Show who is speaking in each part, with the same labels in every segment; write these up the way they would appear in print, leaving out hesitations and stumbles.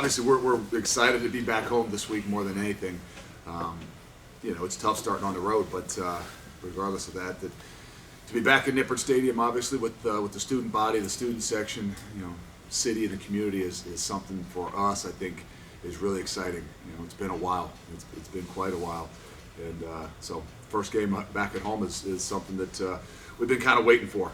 Speaker 1: Obviously, we're excited to be back home this week more than anything. It's tough starting on the road, but regardless of that, to be back in Nippert Stadium, obviously with the student body, the student section, city and the community is something for us. I think is really exciting. It's been a while. It's been quite a while, and so first game back at home is something that we've been kind of waiting for.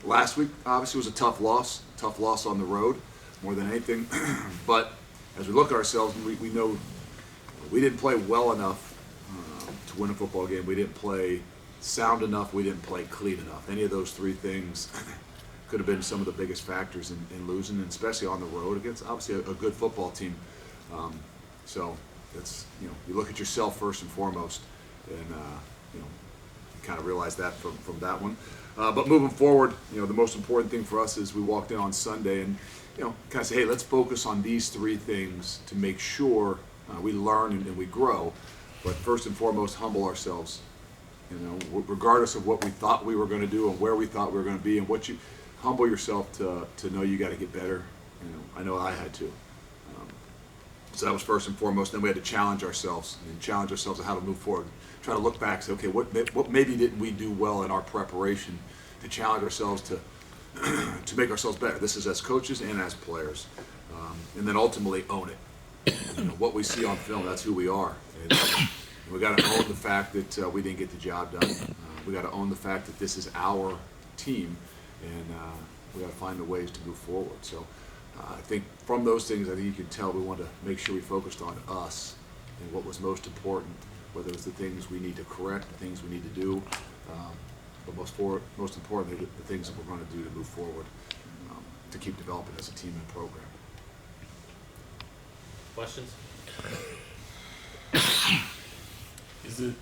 Speaker 1: Last week, obviously, was a tough loss on the road, more than anything. But as we look at ourselves, we know we didn't play well enough to win a football game. We didn't play sound enough. We didn't play clean enough. Any of those three things could have been some of the biggest factors in losing, and especially on the road against obviously a good football team. So it's you look at yourself first and foremost, and you kind of realize that from that one. But moving forward, the most important thing for us is we walked in on Sunday and kind of say, hey, let's focus on these three things to make sure we learn and we grow. But first and foremost, humble ourselves. Regardless of what we thought we were going to do and where we thought we were going to be, and what you humble yourself to know you got to get better. I know I had to. So that was first and foremost. Then we had to challenge ourselves on how to move forward. Try to look back, say, okay, what maybe didn't we do well in our preparation to challenge ourselves to make ourselves better. This is as coaches and as players, and then ultimately own it. What we see on film, that's who we are. And we got to own the fact that we didn't get the job done. We got to own the fact that this is our team, and we got to find the ways to move forward. So I think from those things, I think you can tell we want to make sure we focused on us and what was most important, whether it's the things we need to correct, the things we need to do, but most importantly, the things that we're going to do to move forward, to keep developing as a team and program.
Speaker 2: Questions?
Speaker 3: Is it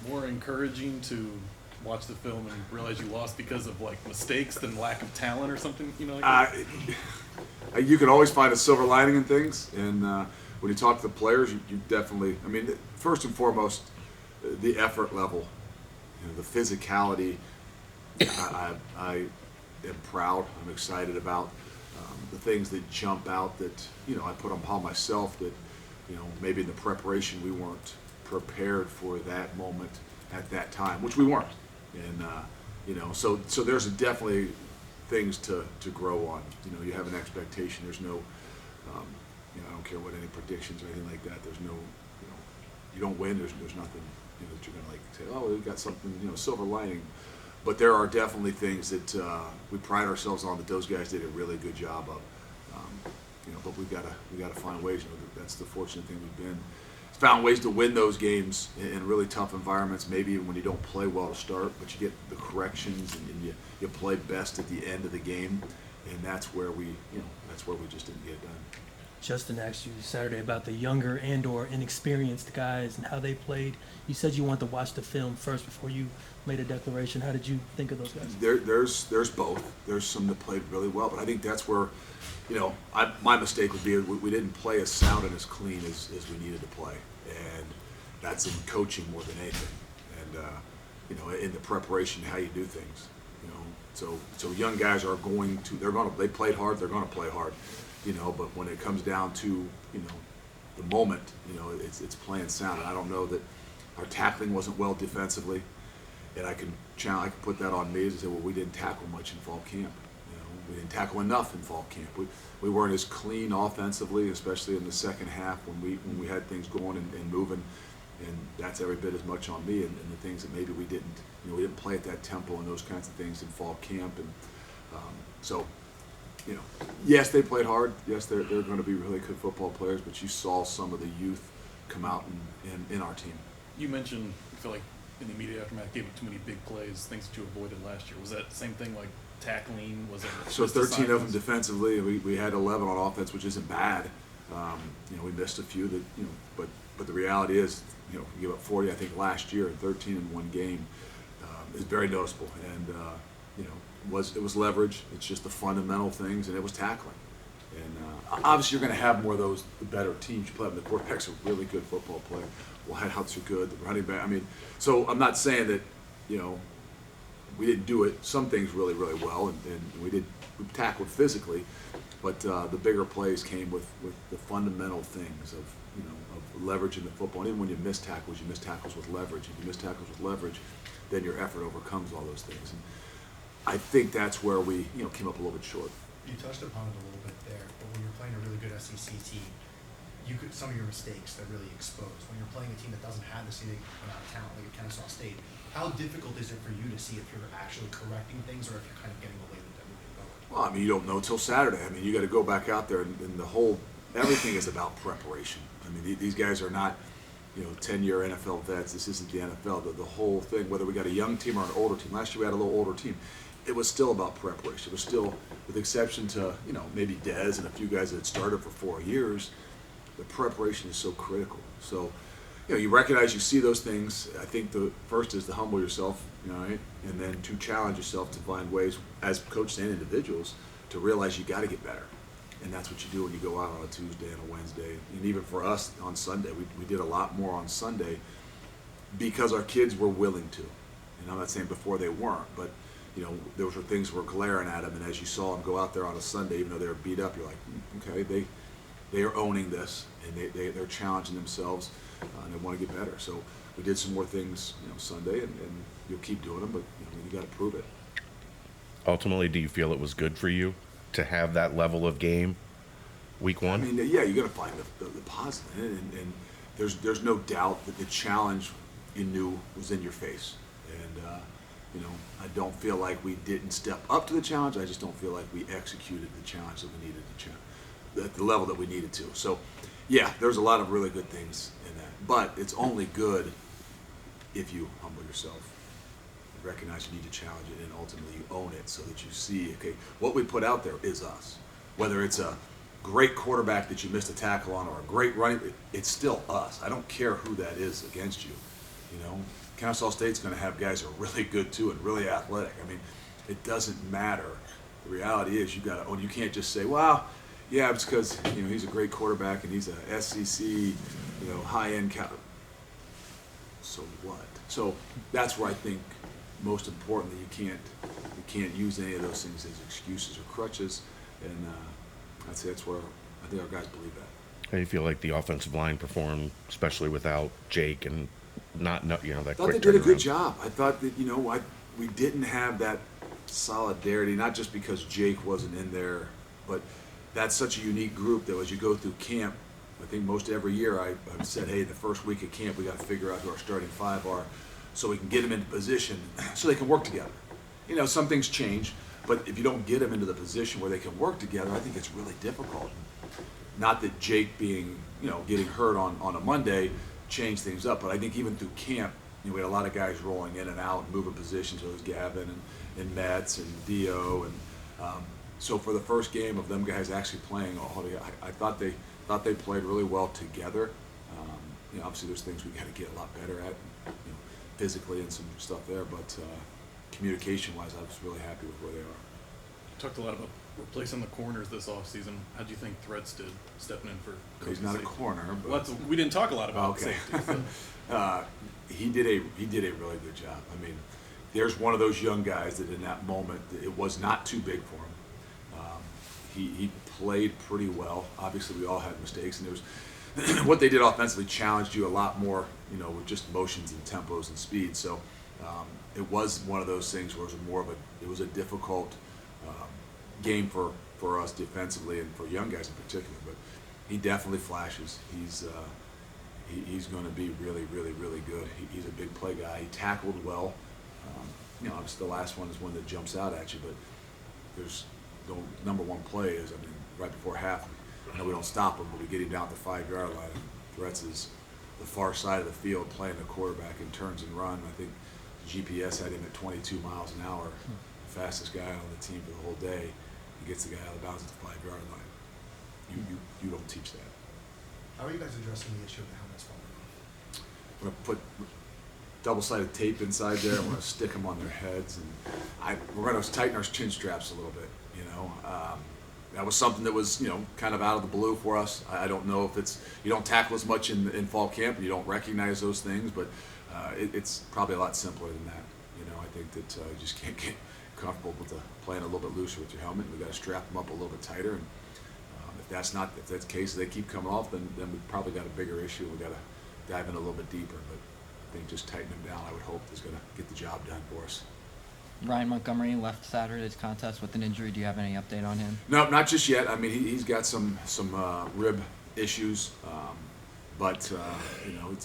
Speaker 3: more encouraging to watch the film and realize you lost because of mistakes than lack of talent or something? Like that?
Speaker 1: You can always find a silver lining in things, and when you talk to the players, you definitely. First and foremost, the effort level, the physicality. I am proud. I'm excited about the things that jump out that I put upon myself. That maybe in the preparation we weren't prepared for that moment at that time, which we weren't. And so there's definitely things to grow on. You have an expectation. There's no, I don't care what any predictions or anything like that. There's no, you don't win. There's nothing that you're gonna say. Oh, we got something, silver lining. But there are definitely things that we pride ourselves on that those guys did a really good job of. But we gotta find ways. That's the fortunate thing we've been. Found ways to win those games in really tough environments, maybe even when you don't play well to start, but you get the corrections and you play best at the end of the game, and that's where we just didn't get it done.
Speaker 4: Justin asked you Saturday about the younger and/or inexperienced guys and how they played. You said you wanted to watch the film first before you made a declaration. How did you think of those guys?
Speaker 1: There's both. There's some that played really well, but I think that's where, my mistake would be we didn't play as sound and as clean as we needed to play, and that's in coaching more than anything, and in the preparation, how you do things. So young guys are they played hard. They're going to play hard. But when it comes down to, the moment, it's playing sound. And I don't know that our tackling wasn't well defensively, and I can put that on me and say, well, we didn't tackle much in fall camp. We didn't tackle enough in fall camp. We weren't as clean offensively, especially in the second half when we had things going and moving, and that's every bit as much on me and the things that maybe we didn't play at that tempo and those kinds of things in fall camp, and so. Yes, they played hard. Yes, they're going to be really good football players. But you saw some of the youth come out in our team.
Speaker 3: You mentioned, I feel like in the immediate aftermath, gave up too many big plays, things that you avoided last year. Was that the same thing, like tackling? Was it
Speaker 1: so 13 of them defensively? We had 11 on offense, which isn't bad. We missed a few that but the reality is, you give up 40, I think, last year, and 13 in one game is very noticeable. And it was leverage. It's just the fundamental things, and it was tackling. And obviously, you're going to have more of those. The better teams you play them. The quarterback's a really good football player. Wideouts are good. The running back. So I'm not saying that we didn't do it. Some things really, really well, and we tackled physically. But the bigger plays came with the fundamental things of, you know, of leveraging the football. And even when you miss tackles with leverage. If you miss tackles with leverage, then your effort overcomes all those things. And I think that's where we, you know, came up a little bit short.
Speaker 2: You touched upon it a little bit there, but when you're playing a really good SEC team, some of your mistakes that really exposed. When you're playing a team that doesn't have the same amount of talent, like at Kenesaw State, how difficult is it for you to see if you're actually correcting things or if you're kind of getting away with everything going?
Speaker 1: Well, I mean, you don't know till Saturday. I mean, you got to go back out there, and everything is about preparation. I mean, these guys are not, you know, 10-year NFL vets. This isn't the NFL. The whole thing, whether we got a young team or an older team. Last year we had a little older team. It was still about preparation. It was still, with the exception to, you know, maybe Dez and a few guys that had started for 4 years, the preparation is so critical. So, you know, you recognize, you see those things. I think the first is to humble yourself, you know, right? And then to challenge yourself to find ways, as coaches and individuals, to realize you got to get better. And that's what you do when you go out on a Tuesday and a Wednesday. And even for us on Sunday, we did a lot more on Sunday because our kids were willing to. And I'm not saying before they weren't, but, you know, those were things were glaring at them. And as you saw them go out there on a Sunday, even though they were beat up, you're like, okay, they are owning this, and they're challenging themselves, and they want to get better. So we did some more things, you know, Sunday, and you'll keep doing them, but you got to prove it.
Speaker 5: Ultimately, do you feel it was good for you to have that level of game week one?
Speaker 1: I mean, yeah, you got to find the positive, and there's no doubt that the challenge you knew was in your face, and you know, I don't feel like we didn't step up to the challenge. I just don't feel like we executed the challenge that we needed to at the level that we needed to. So, yeah, there's a lot of really good things in that, but it's only good if you humble yourself, recognize you need to challenge it, and ultimately you own it, so that you see, okay, what we put out there is us. Whether it's a great quarterback that you missed a tackle on or a great running, it's still us. I don't care who that is against you. You know, Kenesaw State's going to have guys who are really good too and really athletic. I mean, it doesn't matter. The reality is you got to own. You can't just say, well, yeah, it's because, you know, he's a great quarterback and he's a SEC, you know, high-end so what? So that's where I think most importantly, you can't use any of those things as excuses or crutches, and I'd say that's where I think our guys believe that.
Speaker 5: How do you feel like the offensive line performed, especially without Jake and not you know, that
Speaker 1: I thought
Speaker 5: quick
Speaker 1: they did a good
Speaker 5: turnaround?
Speaker 1: job. I thought that, you know, we didn't have that solidarity, not just because Jake wasn't in there, but that's such a unique group that as you go through camp, I think most every year I've said, hey, the first week of camp we got to figure out who our starting five are so we can get them into position so they can work together. You know, some things change, but if you don't get them into the position where they can work together, I think it's really difficult. Not that Jake being, you know, getting hurt on a Monday changed things up, but I think even through camp, you know, we had a lot of guys rolling in and out and moving positions. So it was Gavin and Metz and Dio, and so for the first game of them guys actually playing all together, I thought they played really well together. You know, obviously there's things we got to get a lot better at, you know, physically and some stuff there, but communication-wise, I was really happy with where they are.
Speaker 3: You talked a lot about replacing the corners this offseason. How do you think Threats did stepping in for
Speaker 1: He's
Speaker 3: coaching
Speaker 1: not a
Speaker 3: safety?
Speaker 1: corner, but
Speaker 3: Well, we didn't talk a lot about
Speaker 1: okay.
Speaker 3: safety. So.
Speaker 1: He did a really good job. I mean, there's one of those young guys that in that moment it was not too big for him. He played pretty well. Obviously, we all had mistakes, and there was what they did offensively challenged you a lot more, you know, with just motions and tempos and speed. So it was one of those things where it was a difficult game for us defensively and for young guys in particular. But he definitely flashes. He's going to be really, really, really good. He's a big play guy. He tackled well. You know, obviously the last one is one that jumps out at you, but there's the number one play is, I mean, right before half, I know we don't stop him, but we get him down at the 5-yard line. Threats is the far side of the field playing the quarterback and turns and run. I think GPS had him at 22 miles an hour, the fastest guy on the team for the whole day. He gets the guy out of bounds at the 5-yard line. You don't teach that.
Speaker 2: How are you guys addressing the issue of the helmets falling off?
Speaker 1: We're going to put double-sided tape inside there. We're going to stick them on their heads, and we're going to tighten our chin straps a little bit. You know, that was something that was, you know, kind of out of the blue for us. I don't know if you don't tackle as much in fall camp, and you don't recognize those things, but it's probably a lot simpler than that. You know, I think that you just can't get comfortable with playing a little bit looser with your helmet. We got to strap them up a little bit tighter, and that's not, if that's the case, if they keep coming off, then we've probably got a bigger issue. We've got to dive in a little bit deeper. But I think just tightening them down, I would hope, is going to get the job done for us.
Speaker 6: Ryan Montgomery left Saturday's contest with an injury. Do you have any update on him?
Speaker 1: No, not just yet. I mean, he's got some rib issues, but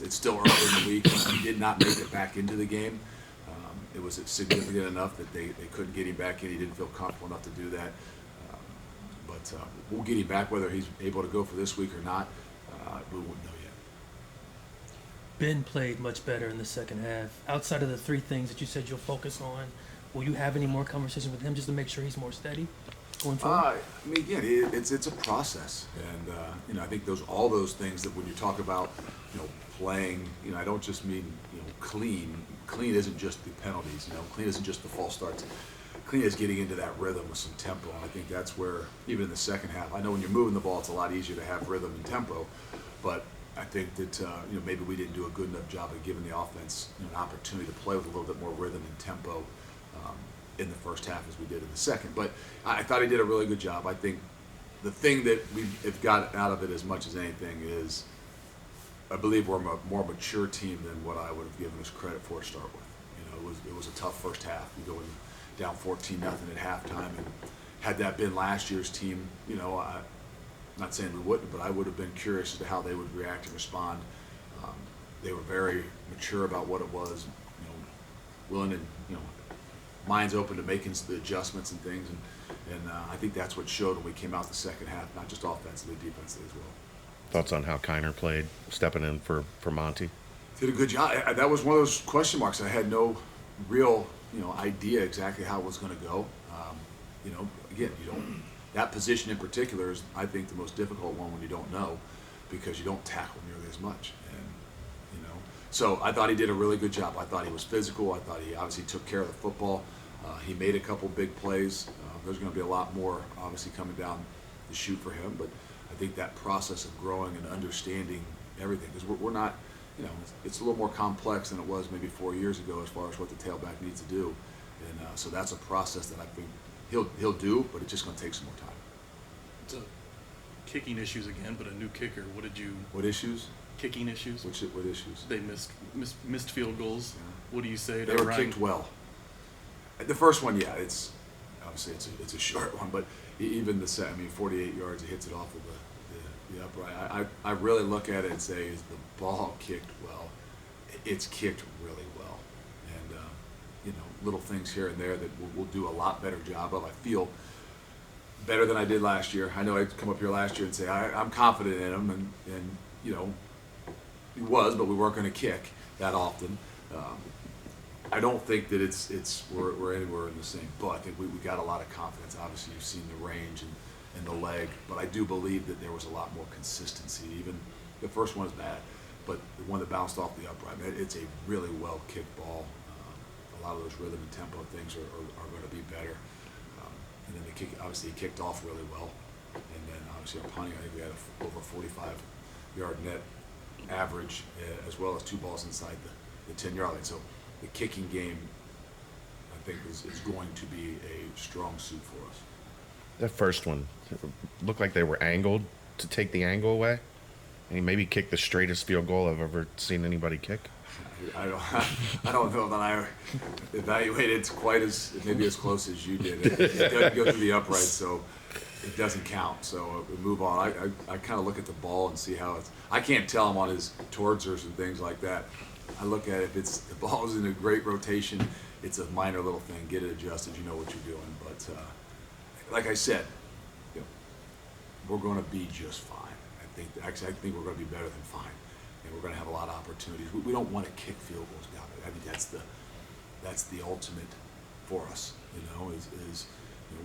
Speaker 1: it's still early in the week. He did not make it back into the game. It was significant enough that they couldn't get him back in. He didn't feel comfortable enough to do that. But we'll get him back, whether he's able to go for this week or not. We won't know yet.
Speaker 4: Ben played much better in the second half. Outside of the three things that you said you'll focus on, will you have any more conversations with him just to make sure he's more steady going forward?
Speaker 1: I mean, again, it's a process, and I think all those things that when you talk about playing, I don't just mean clean. Clean isn't just the penalties. Clean isn't just the false starts. Clean is getting into that rhythm with some tempo, and I think that's where even in the second half, I know when you're moving the ball, it's a lot easier to have rhythm and tempo, but I think that maybe we didn't do a good enough job of giving the offense an opportunity to play with a little bit more rhythm and tempo in the first half as we did in the second. But I thought he did a really good job. I think the thing that we've got out of it as much as anything is I believe we're a more mature team than what I would have given us credit for to start with. It was a tough first half. You go down 14-0 at halftime, and had that been last year's team, I'm not saying we wouldn't, but I would have been curious as to how they would react and respond. They were very mature about what it was, willing and minds open to making the adjustments and things, and I think that's what showed when we came out the second half, not just offensively, defensively as well.
Speaker 5: Thoughts on how Kiner played, stepping in for Monty?
Speaker 1: Did a good job. That was one of those question marks. I had no real idea exactly how it was going to go. Again, that position in particular is, I think, the most difficult one when you don't know, because you don't tackle nearly as much. And so I thought he did a really good job. I thought he was physical. I thought he obviously took care of the football. He made a couple big plays. There's going to be a lot more obviously coming down the chute for him, but I think that process of growing and understanding everything, because we're not, it's a little more complex than it was maybe 4 years ago as far as what the tailback needs to do, and so that's a process that I think he'll do, but it's just going to take some more time.
Speaker 3: It's kicking issues again, but a new kicker.
Speaker 1: What issues?
Speaker 3: Kicking issues.
Speaker 1: What issues?
Speaker 3: They missed field goals.
Speaker 1: Yeah.
Speaker 3: What do you say to
Speaker 1: They were
Speaker 3: Ryan?
Speaker 1: kicked well. The first one, yeah, it's obviously it's a short one, but even the set, 48 yards, it hits it off of the upright. I really look at it and say, is the ball kicked well? It's kicked really well, and little things here and there that we'll do a lot better job of. I feel better than I did last year. I know I'd come up here last year and say I'm confident in him, and he was, but we weren't going to kick that often. I don't think that we're anywhere in the same boat. I think we got a lot of confidence. Obviously, you've seen the range and the leg, but I do believe that there was a lot more consistency. Even the first one is bad, but the one that bounced off the upright, it's a really well kicked ball. A lot of those rhythm and tempo things are going to be better. And then obviously he kicked off really well, and then obviously our punting, I think we had over 45-yard net average, as well as 2 balls inside the 10-yard line. So the kicking game, I think, is going to be a strong suit for us.
Speaker 5: That first one looked like they were angled to take the angle away. And he maybe kicked the straightest field goal I've ever seen anybody kick.
Speaker 1: I don't know that I evaluated quite maybe as close as you did. It doesn't go through the upright, so it doesn't count. So we move on. I kind of look at the ball and see how I can't tell him on his towardsers and things like that. I look at it, if the ball's in a great rotation, it's a minor little thing. Get it adjusted. You know what you're doing. But like I said, we're going to be just fine. I think we're going to be better than fine. And we're going to have a lot of opportunities. We don't want to kick field goals down there. I think that's the ultimate for us.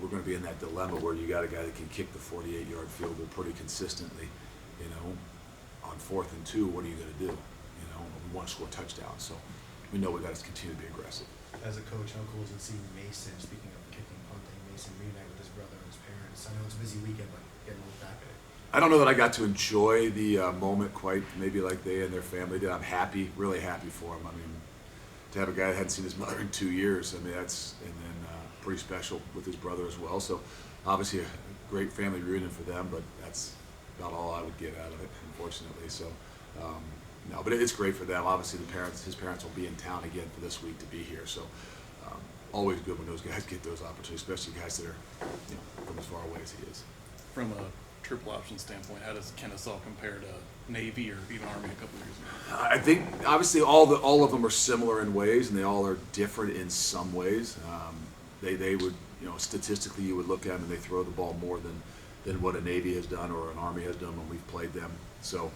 Speaker 1: We're going to be in that dilemma where you got a guy that can kick the 48-yard field goal pretty consistently. On 4th and 2, what are you going to do? We want to score touchdowns, so we know we got to continue to be aggressive.
Speaker 2: As a coach, how cool is it seeing Mason, speaking of kicking, punting, Mason reunite with his brother and his parents? I know it's a busy weekend, but getting a look back at it.
Speaker 1: I don't know that I got to enjoy the moment quite maybe like they and their family did. I'm happy, really happy for them. To have a guy that hadn't seen his mother in 2 years, that's, and then pretty special with his brother as well. So obviously a great family reunion for them, but that's about all I would get out of it, unfortunately. So, no, but it's great for them. Obviously, his parents will be in town again for this week to be here. So, always good when those guys get those opportunities, especially guys that are, from as far away as he is.
Speaker 3: From a triple option standpoint, how does Kenesaw compare to Navy or even Army a couple years ago?
Speaker 1: I think obviously all of them are similar in ways, and they all are different in some ways. They would, statistically, you would look at them and they throw the ball more than what a Navy has done or an Army has done when we've played them. So,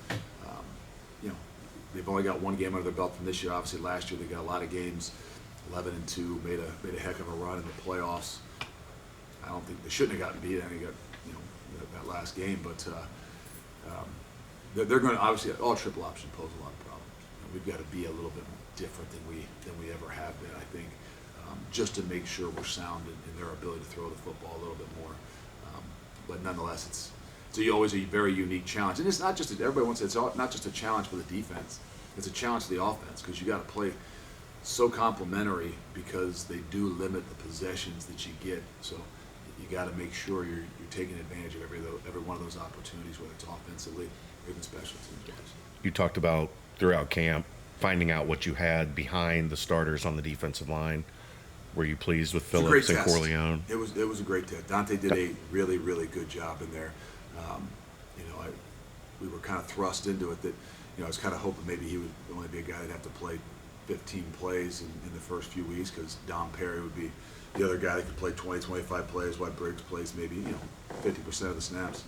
Speaker 1: they've only got one game under their belt from this year. Obviously, last year they got a lot of games, 11-2, made a heck of a run in the playoffs. I don't think they shouldn't have gotten beat. I think they got that last game, but they're going to obviously all triple option pose a lot of problems. We've got to be a little bit different than we ever have been, I think, just to make sure we're sound in their ability to throw the football a little bit more. But nonetheless, it's always a very unique challenge, and it's not just everybody wants it's not just a challenge for the defense; it's a challenge for the offense because you got to play so complementary because they do limit the possessions that you get. So you got to make sure you're taking advantage of every one of those opportunities, whether it's offensively or even special teams.
Speaker 5: You talked about throughout camp finding out what you had behind the starters on the defensive line. Were you pleased with Phillips and Corleone?
Speaker 1: It was a great test. Dante did a really, really good job in there. We were kind of thrust into it that, I was kind of hoping maybe he would only be a guy that'd have to play 15 plays in the first few weeks because Dom Perry would be the other guy that could play 20, 25 plays while Briggs plays maybe, 50% of the snaps.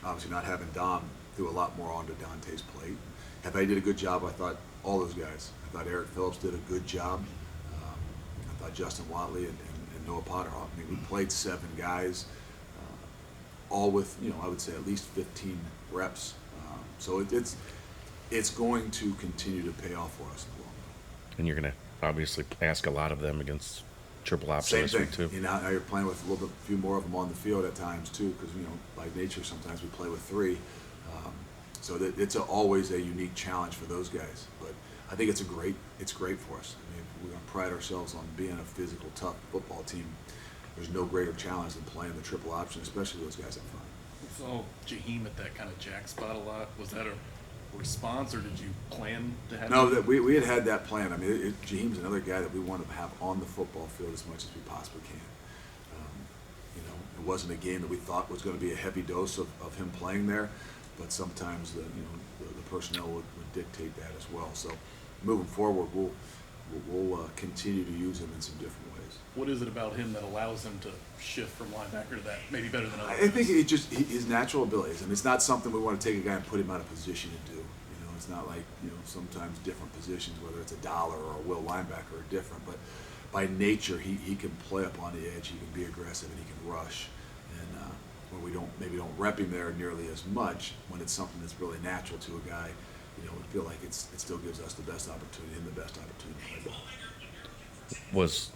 Speaker 1: Obviously not having Dom threw a lot more onto Dante's plate. Hefe did a good job. I thought all those guys. I thought Eric Phillips did a good job. I thought Justin Watley and Noah Potter. I mean, we played 7 guys, all with, I would say at least 15 reps. So it's going to continue to pay off for us in the long run.
Speaker 5: And you're going to obviously ask a lot of them against triple option
Speaker 1: Same
Speaker 5: this
Speaker 1: thing.
Speaker 5: week too.
Speaker 1: Now you're playing with a few more of them on the field at times too, because by nature sometimes we play with 3. So that it's always a unique challenge for those guys. But I think it's great for us. I mean, we're going to pride ourselves on being a physical, tough football team. There's no greater challenge than playing the triple option, especially those guys up front.
Speaker 3: So Jaheim at that kind of jack spot a lot. Was that a response, or did you plan to have?
Speaker 1: No, that we had that plan. I mean, Jaheim's another guy that we want to have on the football field as much as we possibly can. It wasn't a game that we thought was going to be a heavy dose of him playing there, but sometimes the personnel would dictate that as well. So moving forward, we'll continue to use him in some different ways.
Speaker 3: What is it about him that allows him to shift from linebacker to that, maybe better than others?
Speaker 1: I think it just his natural abilities. I mean, it's not something we want to take a guy and put him out of position to do. It's not like sometimes different positions, whether it's a dollar or a will linebacker, are different. But by nature, he can play up on the edge. He can be aggressive and he can rush. And when we don't rep him there nearly as much, when it's something that's really natural to a guy, we feel like it still gives us the best opportunity and the best opportunity to play ball.
Speaker 5: Was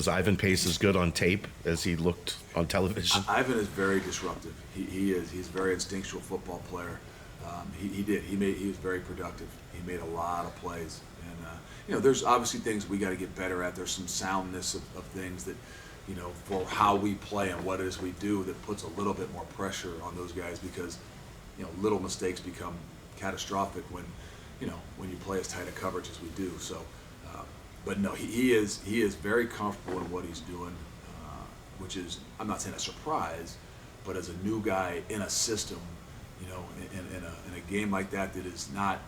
Speaker 5: Ivan Pace as good on tape as he looked on television? Ivan
Speaker 1: is very disruptive. He's a very instinctual football player. He was very productive. He made a lot of plays, and there's obviously things we got to get better at. There's some soundness of things that, for how we play and what it is we do that puts a little bit more pressure on those guys because, little mistakes become catastrophic when you play as tight a coverage as we do. So. But no, he is very comfortable in what he's doing, which is, I'm not saying a surprise, but as a new guy in a system, in a game like that is not,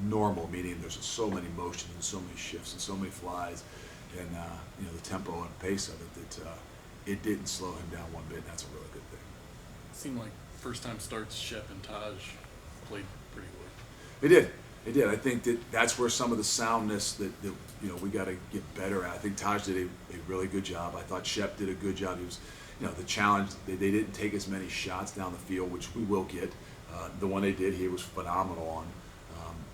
Speaker 1: normal, meaning there's so many motions and so many shifts and so many flies, and the tempo and pace of it that it didn't slow him down one bit. And that's a really good thing.
Speaker 3: It seemed like first time starts, Shep and Taj played pretty well.
Speaker 1: They did. It did. I think that's where some of the soundness that we got to get better at. I think Taj did a really good job. I thought Shep did a good job. He was, the challenge. They didn't take as many shots down the field, which we will get. The one they did, he was phenomenal on.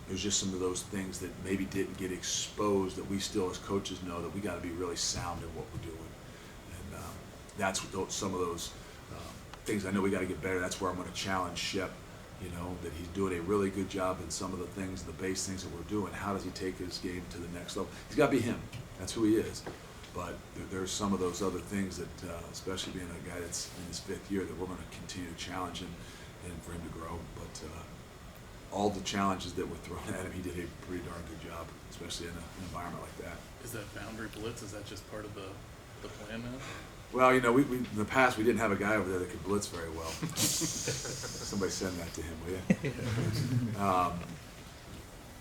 Speaker 1: There's just some of those things that maybe didn't get exposed that we still, as coaches, know that we got to be really sound in what we're doing. And that's some of those things I know we got to get better. That's where I'm going to challenge Shep. That he's doing a really good job in some of the things, the base things that we're doing. How does he take his game to the next level? He's got to be him. That's who he is. but there's some of those other things that, especially being a guy that's in his 5th year, that we're going to continue to challenge him and for him to grow. But all the challenges that were thrown at him, he did a pretty darn good job, especially in an environment like that.
Speaker 3: Is that boundary blitz? Is that just part of the plan now?
Speaker 1: Well, you know, we in the past we didn't have a guy over there that could blitz very well. Somebody send that to him, will you?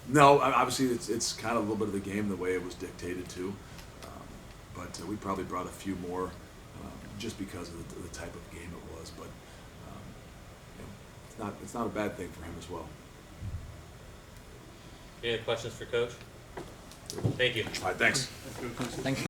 Speaker 1: No, obviously it's kind of a little bit of the game the way it was dictated to, but we probably brought a few more just because of the type of game it was. But you know, it's not a bad thing for him as well.
Speaker 7: Any other questions for Coach? Thank you.
Speaker 1: All right, thanks.
Speaker 6: Thanks.